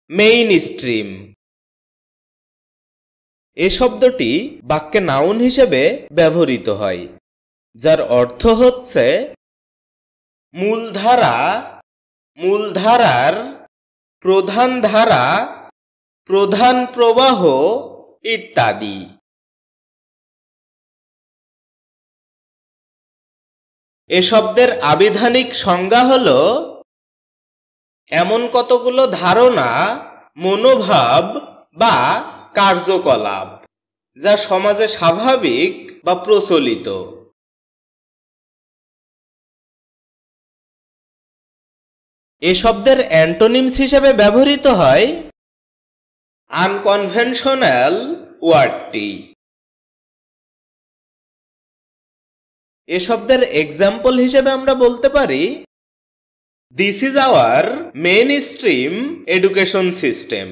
Main stream. এ শব্দটি বাক্যে noun হিসেবে ব্যবহৃত হয়, যার অর্থ হচ্ছে মূলধারা, মূলধারার, প্রধান ধারা, প্রধান প্রবাহ ইত্যাদি। এ শব্দের আবিধানিক সংজ্ঞা হল এমন কতগুলো ধারণা, মনোভাব বা কার্যকলাপ যা সমাজে স্বাভাবিক বা প্রচলিত। এ শব্দের অ্যান্টোনিমস হিসেবে ব্যবহৃত হয় আনকনভেনশনাল ওয়ার্ডটি। এ শব্দের এক্সাম্পল হিসেবে আমরা বলতে পারি this is our main stream education system.